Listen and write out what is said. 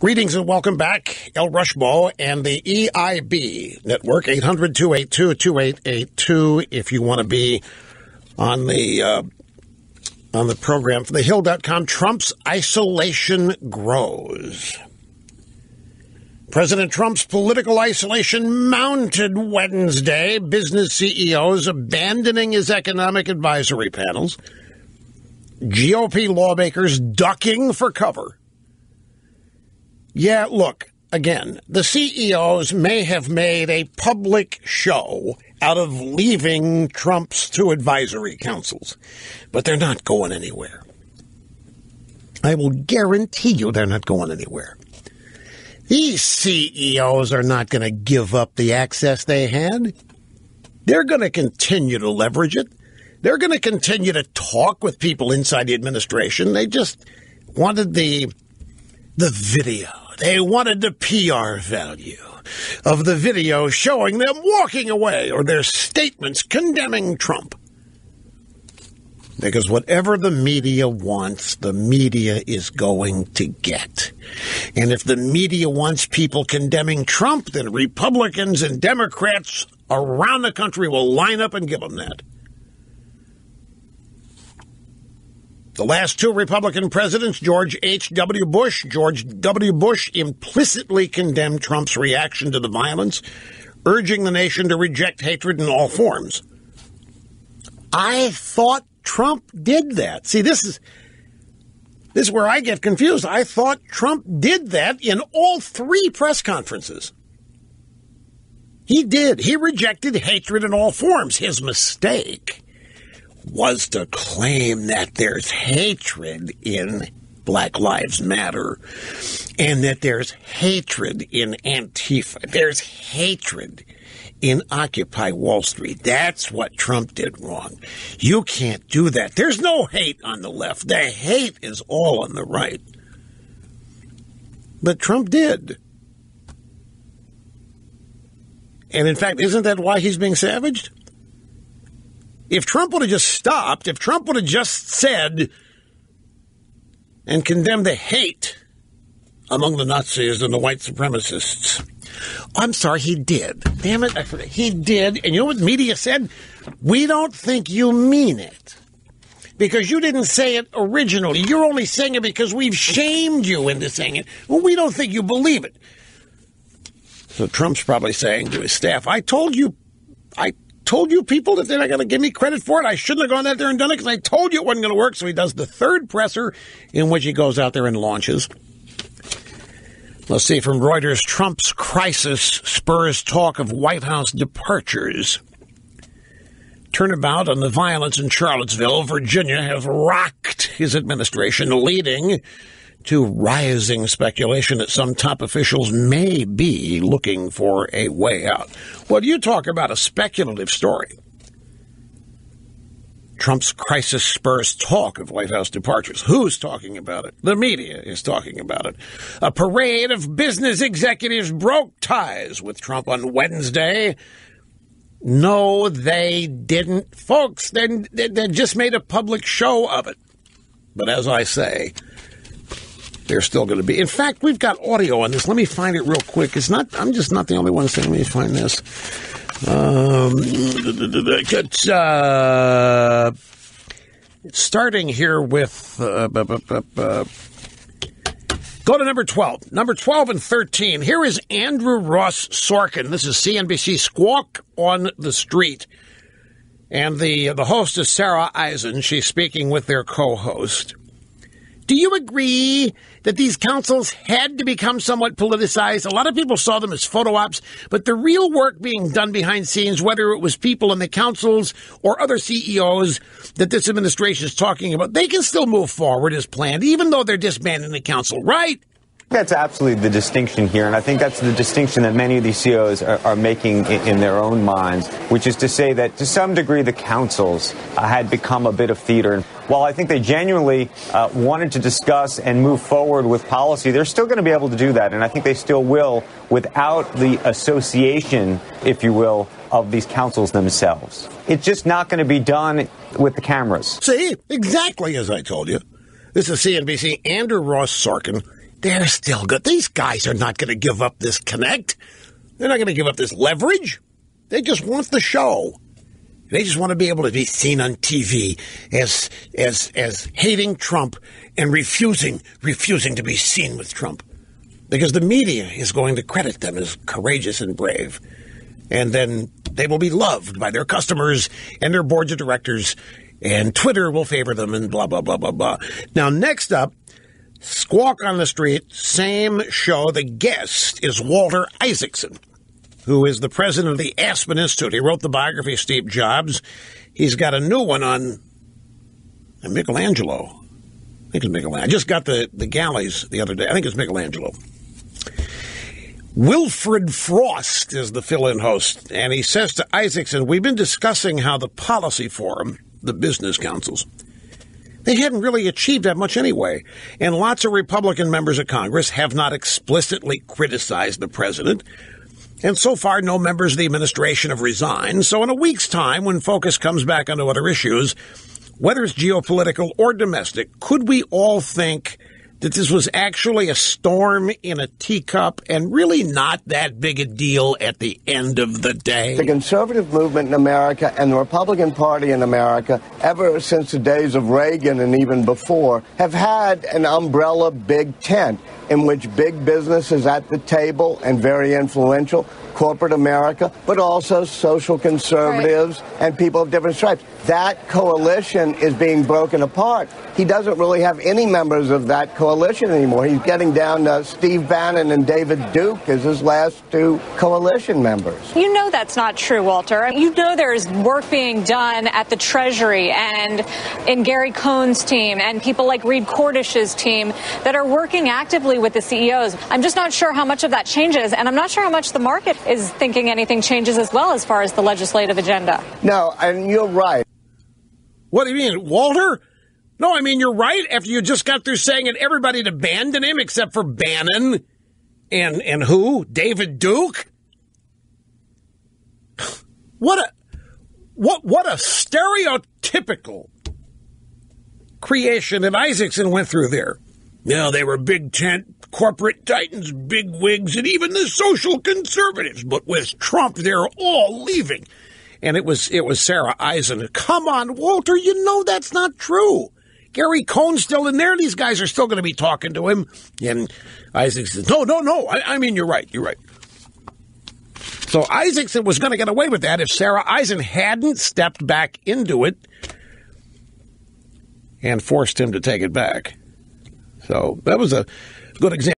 Greetings and welcome back. El Rushmo and the EIB network, 800-282-2882, if you want to be on the program. For thehill.com, Trump's isolation grows. President Trump's political isolation mounted Wednesday, business CEOs abandoning his economic advisory panels, GOP lawmakers ducking for cover. Yeah, look, again, the CEOs may have made a public show out of leaving Trump's two advisory councils, but they're not going anywhere. I will guarantee you they're not going anywhere. These CEOs are not going to give up the access they had. They're going to continue to leverage it. They're going to continue to talk with people inside the administration. They just wanted the video. They wanted the PR value of the video showing them walking away or their statements condemning Trump. Because whatever the media wants, the media is going to get. And if the media wants people condemning Trump, then Republicans and Democrats around the country will line up and give them that. The last two Republican presidents, George H.W. Bush, implicitly condemned Trump's reaction to the violence, urging the nation to reject hatred in all forms. I thought Trump did that. See, this is where I get confused. I thought Trump did that in all three press conferences. He did. He rejected hatred in all forms. His mistake was to claim that there's hatred in Black Lives Matter and that there's hatred in Antifa. There's hatred in Occupy Wall Street. That's what Trump did wrong. You can't do that. There's no hate on the left. The hate is all on the right. But Trump did. And in fact, isn't that why he's being savaged? If Trump would have just stopped, if Trump would have just said and condemned the hate among the Nazis and the white supremacists. I'm sorry, he did. Damn it, I forgot. He did. And you know what the media said? We don't think you mean it. Because you didn't say it originally. You're only saying it because we've shamed you into saying it. Well, we don't think you believe it. So Trump's probably saying to his staff, I told you people that they're not going to give me credit for it. I shouldn't have gone out there and done it because I told you it wasn't going to work. So he does the third presser in which he goes out there and launches. Let's see, from Reuters, Trump's crisis spurs talk of White House departures. Turnabout on the violence in Charlottesville, Virginia, has rocked his administration, leading to rising speculation that some top officials may be looking for a way out. Well, you talk about a speculative story. Trump's crisis spurs talk of White House departures. Who's talking about it? The media is talking about it. A parade of business executives broke ties with Trump on Wednesday. No, they didn't. Folks, they just made a public show of it. But as I say, they're still going to be. In fact, we've got audio on this. Let me find it real quick. I'm just not the only one saying, let me find this. It's starting here with, go to number 12. Number 12 and 13. Here is Andrew Ross Sorkin. This is CNBC Squawk on the Street. And the host is Sarah Eisen. She's speaking with their co-host. Do you agree that these councils had to become somewhat politicized? A lot of people saw them as photo ops, but the real work being done behind scenes, whether it was people in the councils or other CEOs that this administration is talking about, they can still move forward as planned, even though they're disbanding the council, right? That's absolutely the distinction here, and I think that's the distinction that many of these CEOs are making in their own minds, which is to say that to some degree the councils had become a bit of theater. While I think they genuinely wanted to discuss and move forward with policy, they're still going to be able to do that, and I think they still will without the association, if you will, of these councils themselves. It's just not going to be done with the cameras. See, exactly as I told you. This is CNBC, Andrew Ross Sorkin. They're still good. These guys are not going to give up this connect. They're not going to give up this leverage. They just want the show. They just want to be able to be seen on TV as hating Trump and refusing to be seen with Trump. Because the media is going to credit them as courageous and brave. And then they will be loved by their customers and their boards of directors, and Twitter will favor them and blah, blah, blah, blah, blah. Now, next up, Squawk on the Street, same show. The guest is Walter Isaacson, who is the president of the Aspen Institute. He wrote the biography of Steve Jobs. He's got a new one on Michelangelo. I think it's Michelangelo. I just got the galleys the other day. I think it's Michelangelo. Wilfred Frost is the fill-in host, and he says to Isaacson, we've been discussing how the policy forum, the business councils, they hadn't really achieved that much anyway. And lots of Republican members of Congress have not explicitly criticized the president. And so far, no members of the administration have resigned. So in a week's time, when focus comes back onto other issues, whether it's geopolitical or domestic, could we all think that this was actually a storm in a teacup and really not that big a deal at the end of the day? The conservative movement in America and the Republican Party in America, ever since the days of Reagan and even before, have had an umbrella big tent in which big business is at the table and very influential, corporate America, but also social conservatives and people of different stripes. That coalition is being broken apart. He doesn't really have any members of that coalition anymore. He's getting down to Steve Bannon and David Duke as his last two coalition members. You know that's not true, Walter. You know there's work being done at the Treasury and in Gary Cohn's team and people like Reed Cordish's team that are working actively with the CEOs. I'm just not sure how much of that changes, and I'm not sure how much the market is thinking anything changes as well as far as the legislative agenda. No, and you're right. What do you mean, Walter? No, I mean, you're right. After you just got through saying that everybody had abandoned him except for Bannon and who? David Duke? What a stereotypical creation that Isaacson went through there. No, they were big tent, corporate titans, big wigs, and even the social conservatives. But with Trump, they're all leaving. And it was Sarah Eisen. Come on, Walter, you know that's not true. Gary Cohn's still in there. These guys are still going to be talking to him. And Isaacson says, no. I mean, you're right. So Isaacson was going to get away with that if Sarah Eisen hadn't stepped back into it and forced him to take it back. So that was a good example.